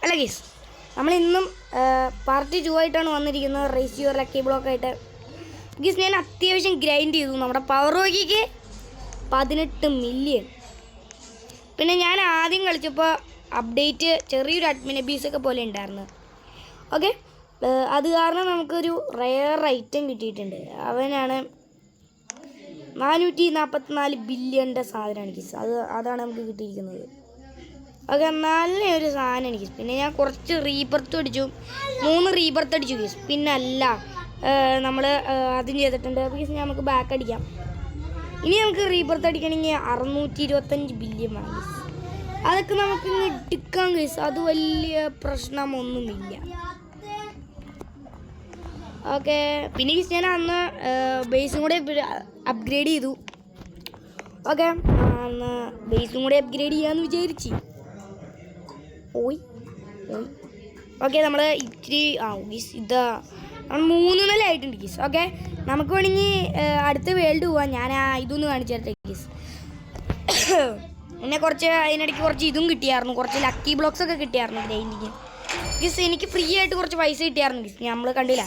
അല്ല ഗീസ്, നമ്മളിന്നും പാർട്ട് 2 ആയിട്ടാണ് വന്നിരിക്കുന്നത്. റേസ് യുവർ ലക്കി ബ്ലോക്ക് ആയിട്ട് ഗീസ്. ഞാൻ അത്യാവശ്യം ഗ്രൈൻഡ് ചെയ്തു. നമ്മുടെ പവർ റോക്കിക്ക് 18 മില്യൺ. പിന്നെ ഞാൻ ആദ്യം കളിച്ചപ്പോൾ അപ്ഡേറ്റ് ചെറിയൊരു അഡ്മിൻ അബീസൊക്കെ പോലെ ഉണ്ടായിരുന്നു. ഓക്കെ, അത് കാരണം നമുക്കൊരു റെയർ ഐറ്റം കിട്ടിയിട്ടുണ്ട്. അവനാണ് 444 ബില്യൻ്റെ സാധനമാണ് ഗീസ്. അതാണ് നമുക്ക് കിട്ടിയിരിക്കുന്നത്. ഓക്കെ, നല്ലൊരു സാധനം എനിക്ക്. പിന്നെ ഞാൻ കുറച്ച് റീബർത്ത് അടിച്ചു, 3 റീബർത്ത് അടിച്ചു ഗീസ്. പിന്നെ അല്ല നമ്മൾ അതും ചെയ്തിട്ടുണ്ട് ഗീസ്. നമുക്ക് ബാക്ക് അടിക്കാം. ഇനി നമുക്ക് റീബർത്ത് അടിക്കണമെങ്കിൽ 625 ബില്യൺ വേണം ഗീസ്. അതൊക്കെ നമുക്ക് എടുക്കാം ഗീസ്. അത് വലിയ പ്രശ്നമൊന്നുമില്ല. ഓക്കെ, പിന്നെ ഗീസ് ഞാൻ അന്ന് ബേസും കൂടെ അപ്ഗ്രേഡ് ചെയ്തു. ഓക്കെ, അന്ന് ബേസും കൂടെ അപ്ഗ്രേഡ് ചെയ്യാമെന്ന് വിചാരിച്ചു. ഓക്കെ, നമ്മൾ ഇത്തിരി ഗീസ് ഇതാ 3 നില ആയിട്ടുണ്ട് ഗീസ്. ഓക്കെ, നമുക്ക് വേണമെങ്കിൽ അടുത്ത വേൾഡ് പോവാം. ഞാൻ ഇതൊന്ന് കാണിച്ചു തരട്ടെ ഗീസ്. എന്നെ അതിനിടയ്ക്ക് കുറച്ച് ഇതും കിട്ടിയായിരുന്നു, കുറച്ച് ലക്കി ബ്ലോക്സ് ഒക്കെ കിട്ടിയായിരുന്നു ഗ്രൈൻഡിങ് ഗീസ്. എനിക്ക് ഫ്രീ ആയിട്ട് കുറച്ച് പൈസ കിട്ടിയായിരുന്നു ഗീസ്. നമ്മൾ കണ്ടില്ല,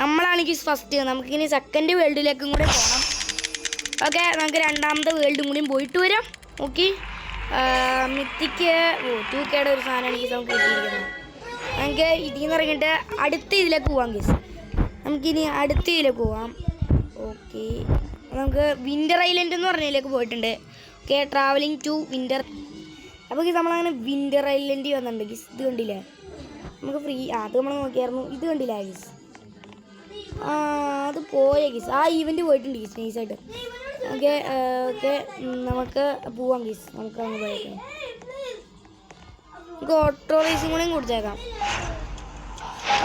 നമ്മളാണ് ഗീസ് ഫസ്റ്റ്. നമുക്കിനി സെക്കൻഡ് വേൾഡിലേക്കും കൂടെ പോകണം. ഓക്കെ, നമുക്ക് രണ്ടാമത്തെ വേൾഡും കൂടിയും പോയിട്ട് വരാം. ഓക്കെ, മിത്തിക്ക് 2Kയുടെ ഒരു സാധനമാണ് ഗീസ് നമുക്ക് കിട്ടിയിരിക്കുന്നത്. നമുക്ക് ഇതിൽ നിന്ന് ഇറങ്ങിയിട്ട് അടുത്ത ഇതിലേക്ക് പോവാം ഗീസ്. നമുക്കിനി അടുത്ത ഇതിലേക്ക് പോവാം. ഓക്കെ, നമുക്ക് വിൻ്റർ ഐലൻഡ് എന്ന് പറഞ്ഞതിലേക്ക് പോയിട്ടുണ്ട്. Okay, travelling to winter. അപ്പോൾ ഗീസ് നമ്മളങ്ങനെ വിൻ്റർ ഐലൻഡിൽ വന്നിട്ടുണ്ട് ഗീസ്. ഇത് കണ്ടില്ലേ, നമുക്ക് ഫ്രീ അത് നമ്മൾ നോക്കിയായിരുന്നു. ഇത് കണ്ടില്ല ഗീസ്, അത് പോയ ഗീസ്. ആ ഈവൻറ്റ് പോയിട്ടുണ്ട് ഗീസ് നൈസായിട്ട്. ഓക്കെ ഓക്കെ, നമുക്ക് പോവാം ഗീസ്. നമുക്ക് അങ്ങ് പോയേക്കാം. നമുക്ക് ഓട്ടോ റേസും കൂടെയും കൊടുത്തേക്കാം.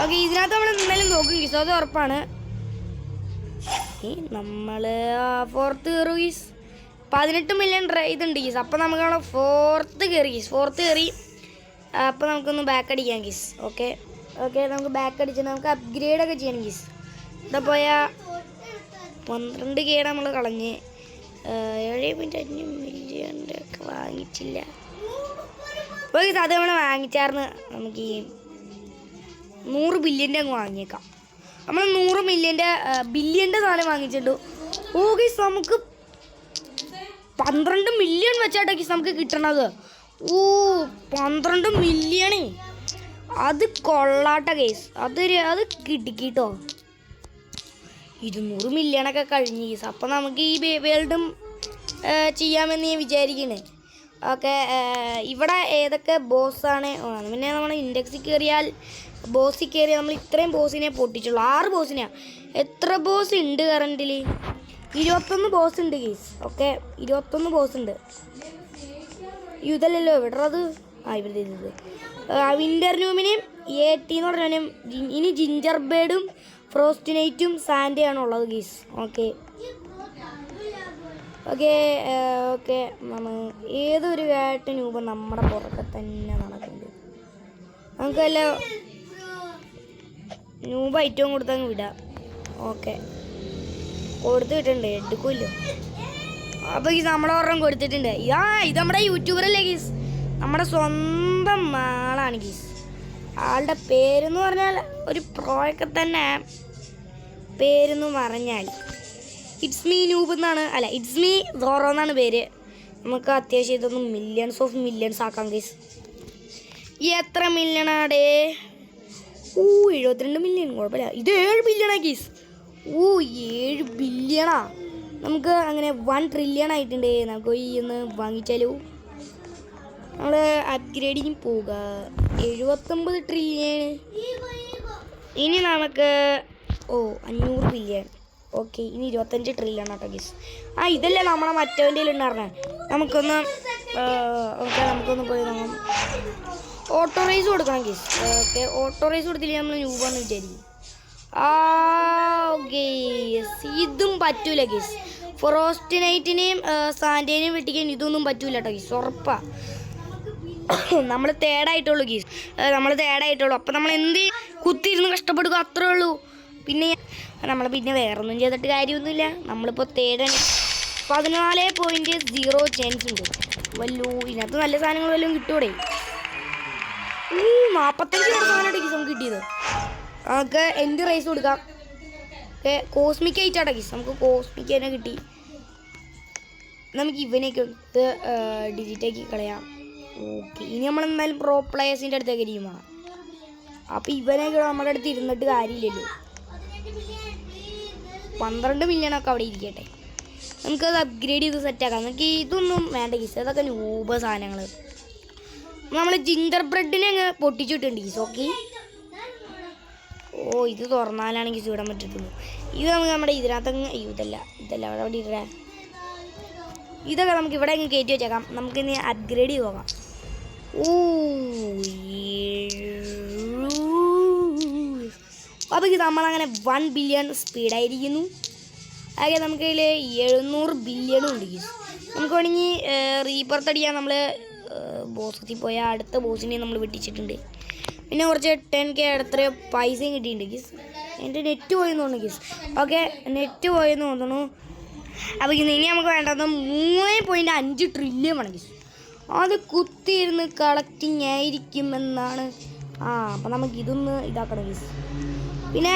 ഓക്കെ, ഇതിനകത്ത് നമ്മൾ എന്തായാലും നോക്കും ഗീസ്, അത് ഉറപ്പാണ്. നമ്മൾ 4th കയറും ഗീസ്. 18 മില്യൺ ഇതുണ്ട് ഗീസ്. അപ്പോൾ നമുക്ക് അവിടെ 4th കയറി ഗീസ്. 4th കയറി. അപ്പോൾ നമുക്കൊന്ന് ബാക്ക് അടിക്കാം ഗീസ്. ഓക്കെ ഓക്കെ, നമുക്ക് ബാക്ക് അടിച്ചിട്ട് നമുക്ക് അപ്ഗ്രേഡൊക്കെ ചെയ്യണം ഗീസ്. ഇവിടെ പോയാൽ 12K നമ്മൾ കളഞ്ഞ് 7.5 മില്യൻ്റെ ഒക്കെ വാങ്ങിച്ചില്ല. അപ്പോൾ ഗീസ് അത് നമ്മൾ വാങ്ങിച്ചായിരുന്നു. നമുക്ക് ഈ 100 ബില്യൻ്റെ അങ്ങ് വാങ്ങിയേക്കാം. നമ്മൾ 100 മില്യൻ്റെ ബില്യൻ്റെ സാധനം വാങ്ങിച്ചിട്ടുണ്ട്. ഓ ഗീസ്, നമുക്ക് 12 മില്യൺ വെച്ചാട്ടോ ഗീസ് നമുക്ക് കിട്ടണത്. ഓ 12 മില്യണേ, അത് കൊള്ളാട്ട ഗീസ്. അത് കിട്ടിക്കിട്ടോ. 200 മില്യണൊക്കെ കഴിഞ്ഞ് ഗീസ്. അപ്പോൾ നമുക്ക് ഈ വേൾഡും ചെയ്യാമെന്ന് ഞാൻ വിചാരിക്കുന്നത്. ഓക്കെ, ഇവിടെ ഏതൊക്കെ ബോസാണ്. പിന്നെ നമ്മൾ ഇൻഡെക്സിൽ കയറിയാൽ ബോസിൽ കയറിയാൽ നമ്മൾ ഇത്രയും ബോസിനെ പൊട്ടിച്ചുള്ളൂ. 6 ബോസിനെയാണ്. എത്ര ബോസ് ഉണ്ട് കറണ്ടിൽ? 21 ബോസ് ഉണ്ട് ഗീസ്. ഓക്കെ, 21 ബോസ് ഉണ്ട്. ഇതല്ലല്ലോ ഇവിടെ അത്. ഇവിടെ ഇത് വിൻ്റർ ന്യൂമിനെയും AT എന്ന് പറഞ്ഞാലും ഇനി ജിഞ്ചർ ബേഡും ഫ്രോസ്റ്റ് നൈറ്റും സാൻഡയാണ് ഉള്ളത് ഗീസ്. ഓക്കെ ഓക്കെ ഓക്കെ, നമ്മൾ ഏതൊരു വേട്ട രൂപം നമ്മുടെ പുറത്തെ തന്നെ നടക്കുന്നുണ്ട്. നമുക്ക് വല്ല ന്യൂബ് ഐറ്റവും കൊടുത്തങ്ങ് വിടാം. ഓക്കെ, കൊടുത്ത് വിട്ടിട്ടുണ്ട്, എടുക്കുമല്ലോ. അപ്പോൾ ഗീസ് നമ്മളെ ഒരെണ്ണം കൊടുത്തിട്ടുണ്ട്. ഇത് നമ്മുടെ യൂട്യൂബറല്ലേ ഗീസ്, നമ്മുടെ സ്വന്തം ആളാണ് ഗീസ്. ആളുടെ പേരെന്ന് പറഞ്ഞാൽ ഒരു പ്രോയൊക്കെ തന്നെ പേരെന്ന് പറഞ്ഞാൽ ഇറ്റ്സ് മീ നൂബ് എന്നാണ്. അല്ല, ഇറ്റ്സ് മീ സോറോ എന്നാണ് പേര്. നമുക്ക് അത്യാവശ്യം ഇതൊന്നും മില്യൺസ് ആക്കാം ഗീസ്. എത്ര മില്യണാടേ? 72 മില്യൺ, കുഴപ്പമില്ല. ഇത് 7 ബില്യണാ ഗീസ്. 7 ബില്യണാ. നമുക്ക് അങ്ങനെ 1 ട്രില്യൺ ആയിട്ടുണ്ട്. നമുക്ക് ഒന്ന് വാങ്ങിച്ചാലോ. നമ്മൾ അപ്ഗ്രേഡിങ് പോവുക. 79 ട്രില്യൺ. ഇനി നമുക്ക് 500 ബില്യൺ. ഓക്കെ, ഇനി 25 ട്രില്യൺ ആട്ടോ ഗീസ്. ഇതല്ലേ നമ്മളെ മറ്റവൻ്റെ ഉണ്ടായിരുന്നത്. നമുക്കൊന്ന് പോയി നോക്കാം. ഓട്ടോ റേസ് കൊടുക്കണം ഗീസ്. ഓക്കെ, ഓട്ടോ റേസ് കൊടുത്തില്ലേ നമ്മൾ ന്യൂബാന്ന് വിചാരിക്കും. ഇതും പറ്റൂല ഗീസ്. ഫ്രോസ്റ്റ് നൈറ്റിനെയും സാൻഡേനെയും വെട്ടിക്കാൻ ഇതൊന്നും പറ്റൂല കേട്ടോ ഗീസ്, ഉറപ്പാ. നമ്മൾ തേടായിട്ടുള്ളൂ ഗീസ്, നമ്മൾ തേടായിട്ടുള്ളൂ. അപ്പം നമ്മൾ എന്ത് കുത്തിയിരുന്ന് കഷ്ടപ്പെടുക, അത്രേ ഉള്ളൂ. പിന്നെ നമ്മൾ വേറൊന്നും ചെയ്തിട്ട് കാര്യമൊന്നുമില്ല. നമ്മളിപ്പോൾ തേടാൻ 14.0 ചാൻസ് ഉണ്ട്. വല്ലോ ഇതിനകത്ത് നല്ല സാധനങ്ങൾ വല്ലതും കിട്ടൂടെ? 45 കേട സാധനമായിട്ട് ഗീസ് നമുക്ക് കിട്ടിയത്. നമുക്ക് എന്ത് റൈസ് കൊടുക്കാം. ഓക്കെ കോസ്മിക് ആയിട്ടാണ് ഗീസ്. നമുക്ക് കോസ്മിക് തന്നെ കിട്ടി. നമുക്ക് ഇവനെയൊക്കെ എടുത്ത് ഡിജിറ്റാക്കി കളയാം. ഓക്കെ ഇനി നമ്മൾ എന്തായാലും പ്രോ പ്ലേയേഴ്സിൻ്റെ അടുത്തേക്ക് ഇരിക്കും വേണം. അപ്പോൾ ഇവനൊക്കെ നമ്മുടെ അടുത്ത് ഇരുന്നിട്ട് കാര്യമില്ലല്ലോ. 12 മില്യണൊക്കെ അവിടെ ഇരിക്കട്ടെ. നമുക്കത് അപ്ഗ്രേഡ് ചെയ്ത് സെറ്റാക്കാം. നമുക്ക് ഇതൊന്നും വേണ്ട ഗീസ്. അതൊക്കെ നൂബ സാധനങ്ങൾ. നമ്മൾ ജിഞ്ചർ ബ്രെഡിനെ അങ്ങ് പൊട്ടിച്ചിട്ടുണ്ട് ഗീസ്. ഓക്കെ ഓ ഇത് തുറന്നാലാണ് ഗീസ് ഇടാൻ പറ്റത്തുള്ളൂ. ഇത് നമുക്ക് നമ്മുടെ ഇതിനകത്തങ്ങ് ഇതല്ല അവിടെ ഇടേ. ഇതൊക്കെ നമുക്ക് ഇവിടെ അങ്ങ് കയറ്റി വെച്ചേക്കാം. നമുക്കിനി അപ്ഗ്രേഡ് ചെയ്ത് നോക്കാം. ഓ അപ്പോൾ ഇത് നമ്മളങ്ങനെ 1 ബില്യൺ സ്പീഡായിരിക്കുന്നു. ആകെ നമുക്കതിൽ 700 ബില്യണും ഉണ്ട് ഗീസ്. നമുക്ക് വേണമെങ്കിൽ റീപ്പർത്തടിക്കാൻ നമ്മൾ ബോസത്തിൽ പോയാൽ അടുത്ത ബോസിനെ നമ്മൾ വെട്ടിച്ചിട്ടുണ്ട്. പിന്നെ കുറച്ച് 10K എത്രയോ പൈസയും കിട്ടിയിട്ടുണ്ട് ഗീസ്. എൻ്റെ നെറ്റ് പോയെന്ന് തോന്നുന്നു ഗീസ്. ഓക്കെ നെറ്റ് പോയെന്ന് തോന്നുന്നു. അപ്പോൾ ഇനി നമുക്ക് വേണ്ടത് 3.5 ട്രില്യൺ വേണം ഗീസ്. അത് കുത്തിയിരുന്ന് കളക്റ്റിങ് ആയിരിക്കുമെന്നാണ്. അപ്പോൾ നമുക്ക് ഇതൊന്ന് ഇതാക്കണം ഗീസ്. പിന്നെ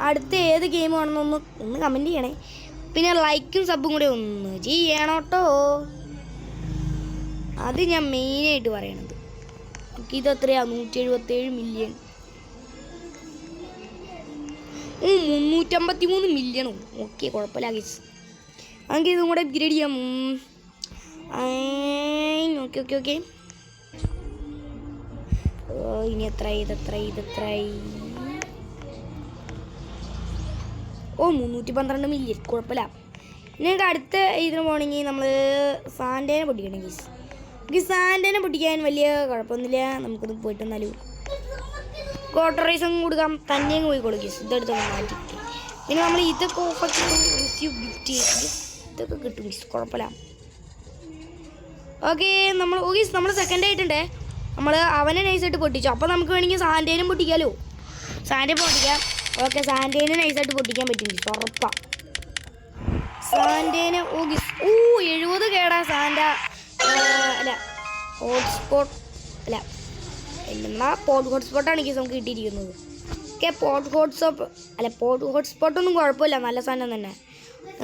അടുത്ത ഏത് ഗെയിം ആണെന്നൊന്ന് കമൻറ്റ് ചെയ്യണേ. പിന്നെ ലൈക്കും സബും കൂടെ ഒന്ന് ചെയ്യണം കേട്ടോ. അത് ഞാൻ മെയിനായിട്ട് പറയണത്. ഇതെത്രയാണ് 177 മില്യൺ. 353 മില്യണും. ഓക്കെ കുഴപ്പമില്ല ഗീസ്. നമുക്ക് ഇതും കൂടെ അപ്ഗ്രേഡ് ചെയ്യാം. ഓക്കെ ഇനി ഇതെത്രയായി. 312 മില്യൺ കുഴപ്പമില്ല. നിങ്ങൾക്ക് അടുത്ത ഇതിന് പോകണമെങ്കിൽ നമ്മൾ സാൻഡേനെ പൊട്ടിക്കണം ഗീസ്. നമുക്ക് സാൻഡേനെ പൊട്ടിക്കാൻ വലിയ കുഴപ്പമൊന്നുമില്ല. നമുക്കത് പോയിട്ട് എന്നാലും ക്വാർട്ടർ റൈസ് അങ്ങ് കൊടുക്കാം. തന്നെ അങ്ങ് പോയിക്കോളൂ ഗീസ്. ഇതെടുത്ത് മാറ്റി. പിന്നെ നമ്മൾ ഇതൊക്കെ ഓഫാക്കി റിസീവ് ഗിഫ്റ്റ് ഇതൊക്കെ കിട്ടും ഗീസ്. കുഴപ്പമില്ല. ഓക്കെ നമ്മൾ സെക്കൻഡ് ആയിട്ടുണ്ടേ. നമ്മൾ അവനെ നൈസായിട്ട് പൊട്ടിച്ചു. അപ്പോൾ നമുക്ക് വേണമെങ്കിൽ സാൻഡേനും പൊട്ടിക്കാമല്ലോ. സാൻഡേ പൊട്ടിക്കാം. ഓക്കെ സാൻഡേനെ നൈസായിട്ട് പൊട്ടിക്കാൻ പറ്റും ഗീസ്. ഉറപ്പാണ് സാൻഡേനെ. ഗീസ് 70 കേടാ സാൻഡ. അല്ല ഹോട്ട്സ്പോട്ട് അല്ല എന്നാ പോട്ട് ഹോട്ട്സ്പോട്ടാണ് ഗീസ് നമുക്ക് കിട്ടിയിരിക്കുന്നത്. ഓക്കെ പോട്ട് ഹോട്ട്സ്പോട്ടൊന്നും കുഴപ്പമില്ല. നല്ല സാധനം തന്നെ.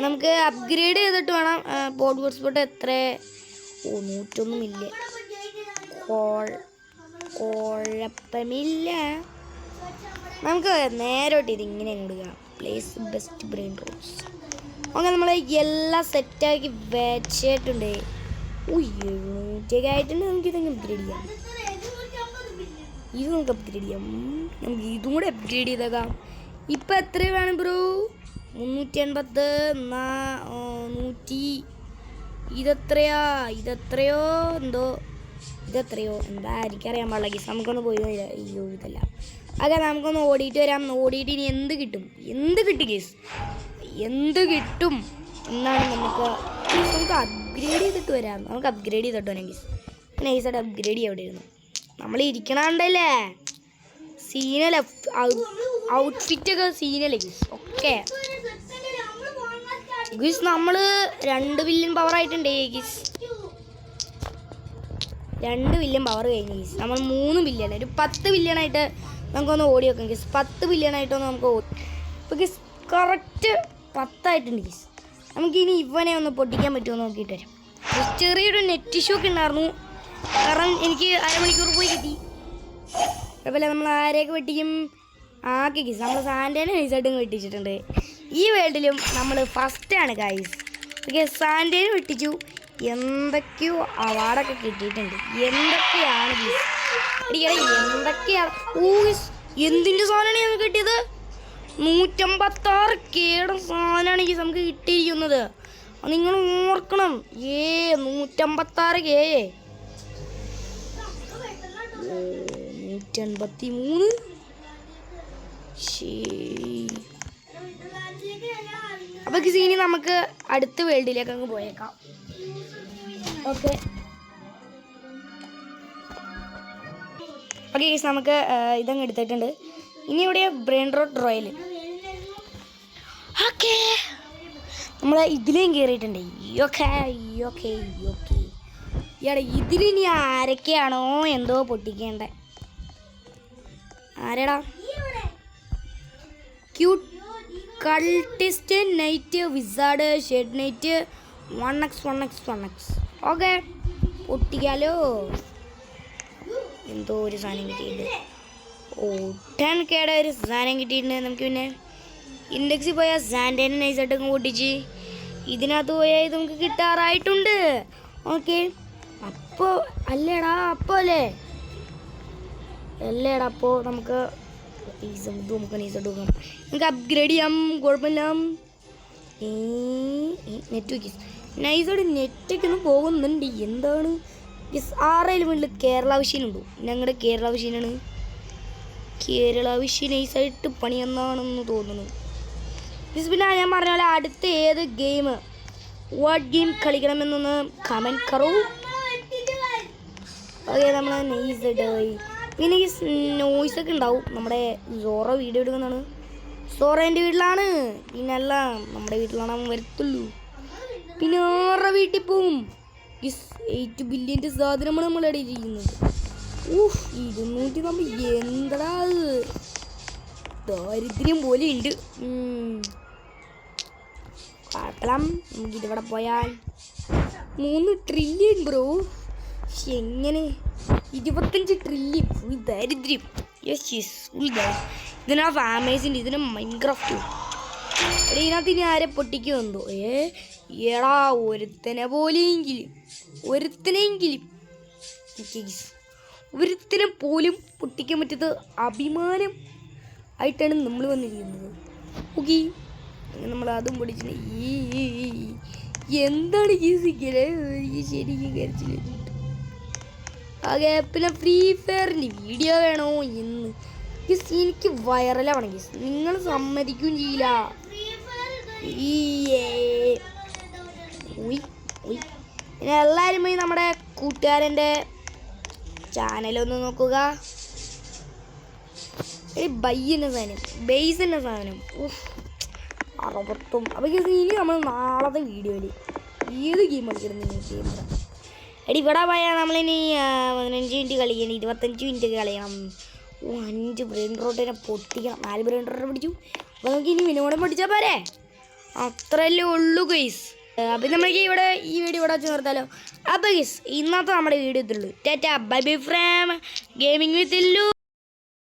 നമുക്ക് അപ്ഗ്രേഡ് ചെയ്തിട്ട് വേണം. പോട്ട് ഹോട്ട്സ്പോട്ട് എത്ര 101 മില്യൺ. കുഴപ്പമില്ല. നമുക്ക് നേരോട്ട് ഇതിങ്ങനെ കൊടുക്കാം. Place best brain rose. അങ്ങനെ നമ്മൾ എല്ലാം സെറ്റാക്കി വെച്ചിട്ടുണ്ട്. 700 ആയിട്ടുണ്ട്. നമുക്കിതങ്ങ് അപ്ഗ്രേഡ് ചെയ്യാം. നമുക്ക് ഇതും കൂടെ അപ്ഗ്രേഡ് ചെയ്തേക്കാം. ഇപ്പം എത്ര വേണം ബ്രോ? 380 100. ഇതെത്രയോ എന്താ എനിക്കറിയാൻ പാടില്ല ഗീസ്. നമുക്കൊന്ന് പോയി ഇതല്ല. അതെ നമുക്കൊന്ന് ഓടിയിട്ട് വരാം. ഓടിയിട്ട് ഇനി എന്ത് കിട്ടും ഗീസ്. എന്ത് കിട്ടും എന്നാണ് നമുക്ക് അപ്ഗ്രേഡ് ചെയ്തിട്ട് വരാം. നമുക്ക് അപ്ഗ്രേഡ് ചെയ്തിട്ട് വരാം ഗീസ്. നൈസായിട്ട് അപ്ഗ്രേഡ് ചെയ്യാൻ അവിടെ ഇരുന്നു. നമ്മൾ ഇരിക്കണുണ്ടല്ലേ സീനല്ലേ. ഔട്ട്ഫിറ്റൊക്കെ സീനല്ലേ ഗീസ്. ഓക്കെ ഗീസ് നമ്മൾ 2 ബില്യൺ പവർ ആയിട്ടുണ്ട് ഗീസ്. 2 ബില്യൺ പവർ കഴിഞ്ഞു ഗീസ്. നമ്മൾ 3 ബില്യൺ ഒരു 10 ബില്യണായിട്ട് നമുക്കൊന്ന് ഓടി വെക്കാം ഗീസ്. 10 ബില്യണായിട്ടൊന്ന് നമുക്ക് ഓടി. ഇപ്പോൾ ഗീസ് കറക്റ്റ് 10 ആയിട്ടുണ്ട് ഗീസ്. നമുക്കിനി ഇവനെ ഒന്ന് പൊട്ടിക്കാൻ പറ്റുമോ നോക്കിയിട്ട് വരാം. ചെറിയൊരു നെറ്റ് ഇഷ്യൂ ഒക്കെ ഉണ്ടായിരുന്നു. കാരണം എനിക്ക് അരമണിക്കൂർ പോയി കിട്ടി. അതുപോലെ നമ്മൾ ആരെയൊക്കെ വെട്ടിക്കും. ആക്കി ഗീസ് നമ്മൾ സാൻഡേനെ നൈസായിട്ട് വെട്ടിച്ചിട്ടുണ്ട്. ഈ വേൾഡിലും നമ്മൾ ഫസ്റ്റാണ് ഗൈസ്. ഓക്കെ സാൻഡേനെ വെട്ടിച്ചു. എന്തൊക്കെയോ അവാർഡൊക്കെ കിട്ടിയിട്ടുണ്ട്. എന്തൊക്കെയാണ് ഗീസ് എന്തൊക്കെയാണ്. എന്തിൻ്റെ സാധനമാണ് ഞങ്ങൾക്ക് കിട്ടിയത്? 156 കേട സാധനമാണ് ഗീസ് നമുക്ക് കിട്ടിയിരിക്കുന്നത്. നിങ്ങൾ ഓർക്കണം. 156 കേ 183. അപ്പോൾ ഇനി നമുക്ക് അടുത്ത വേൾഡിലേക്ക് അങ്ങ് പോയേക്കാം. ഓക്കെ ഗീസ് നമുക്ക് ഇതങ്ങ് എടുത്തിട്ടുണ്ട്. ഇനി ഇവിടെ ബ്രെയിൻ റോട്ട് റോയൽ. ഓക്കെ നമ്മൾ ഇതിലേയും കയറിയിട്ടുണ്ട്. ഓക്കെ ഇയാടെ ഇതിലിനി ആരൊക്കെയാണോ എന്തോ പൊട്ടിക്കേണ്ടത്. ആരെടാ cute cultist night wizard shed night 1x okay പൊട്ടിക്കാലോ. എന്തോ ഒരു സാധനം കിട്ടിയിട്ടുണ്ട്. 10K ഒരു സാധനം കിട്ടിയിട്ടുണ്ട്. നമുക്ക് പിന്നെ ഇൻഡെക്സിൽ പോയാൽ സാൻഡേനെ നൈസായിട്ടൊക്കെ പൊട്ടിച്ച് ഇതിനകത്ത് പോയാൽ ഇത് നമുക്ക് കിട്ടാറായിട്ടുണ്ട്. ഓക്കെ അപ്പോൾ അല്ലേടാ അപ്പോൾ നമുക്ക് നമുക്ക് നൈസായിട്ട് നോക്കാം. നമുക്ക് അപ്ഗ്രേഡ് ചെയ്യാം, കുഴപ്പമില്ല. നെറ്റ് വയ്ക്കും നൈസായിട്ട് നെറ്റൊക്കെ ഒന്ന് പോകുന്നുണ്ട്. എന്താണ് ആറേലും വീട്ടിൽ കേരള വിഷയനുണ്ടോ? ഞങ്ങളുടെ കേരള വിഷയനാണ്. കേരള വിഷയം നൈസായിട്ട് പണിയെന്നാണെന്ന് തോന്നുന്നു. പിന്നെ ഞാൻ പറഞ്ഞ പോലെ അടുത്ത ഏത് ഗെയിം വാട്ട് ഗെയിം കളിക്കണമെന്നൊന്ന് കമൻറ്റ് കറൂ. ഓക്കെ നമ്മൾ നൈസായിട്ട് പോയി. പിന്നെ ഈ നോയ്സൊക്കെ ഉണ്ടാവും. നമ്മുടെ സോറ വീഡിയോ എടുക്കുന്നതാണ്. സോറേൻ്റെ വീട്ടിലാണ്, പിന്നെ അല്ല നമ്മുടെ വീട്ടിലാണ് അവൻ വരത്തുള്ളൂ. പിന്നെ ആരുടെ വീട്ടിൽ പോവും? 8 ബില്യൻ്റെ സാധനമാണ് നമ്മളിവിടെ ചെയ്യുന്നത്. 200 നമ്മൾ എന്താ ദാരിദ്ര്യം പോലെ ഉണ്ട്. കുഴപ്പമില്ല, നമുക്കിതിവിടെ പോയാൽ 3 ട്രില്യൺ ബ്രോ. എങ്ങനെ 25 ട്രില്യൺ ഫുൾ ദാരിദ്ര്യം. ഫുൾ ദാരിദ്ര്യം. ഇതിനകത്ത് ആമേസിൻ്റെ ഇതിന് മൈൻക്രാഫ്റ്റ് ഇതിനകത്ത് ഇനി ആരെ പൊട്ടിക്കുമെന്തോ. ഏടാ ഒരുത്തനെ പോലും പൊട്ടിക്കാൻ പറ്റാത്ത അഭിമാനം ആയിട്ടാണ് നമ്മൾ വന്നിരിക്കുന്നത്. ഓക്കെ നമ്മൾ അതും പൊടിച്ചിട്ട് എന്താണ് ഈ ശരിക്കും കരച്ചില്ല. ഓക്കെ പിന്നെ ഫ്രീ ഫയറിൻ്റെ വീഡിയോ വേണോ എന്ന് എനിക്ക് വൈറലാവണം ഗീസ്. നിങ്ങൾ സമ്മതിക്കുകയും ചെയ്യില്ല. പിന്നെ എല്ലാവരും പോയി നമ്മുടെ കൂട്ടുകാരൻ്റെ ചാനലൊന്ന് നോക്കുക. ബൈസിൻ്റെ സാധനം 60. അപ്പോൾ ഇനി നമ്മൾ നാളത്തെ വീഡിയോയിൽ ഏത് ഗെയിം കളിക്കണം നിങ്ങൾക്ക് ഇവിടെ പോയാൽ നമ്മളിനി 15 മിനിറ്റ് കളിക്കണം, 25 മിനിറ്റ് കളിക്കണം. 5 ബ്രെയിൻ റോട്ടിനെ പൊട്ടിക്കണം. 4 ബ്രെയിൻ റോട്ട് പിടിച്ചു. അപ്പോൾ നമുക്ക് ഇനി വിനോദം പൊട്ടിച്ചാൽ പോരെ? അത്രയല്ലേ ഉള്ളൂ ഗൈസ്. അപ്പം നമ്മൾക്ക് ഇവിടെ ഈ വീഡിയോ ഇവിടെ വെച്ച് നിർത്താലോ. അപ്പോൾ ഗൈസ് ഇന്നത്തെ നമ്മുടെ വീഡിയോ ഇത്രയുള്ളൂ. Tata bye bye from gaming with ഇല്ലു.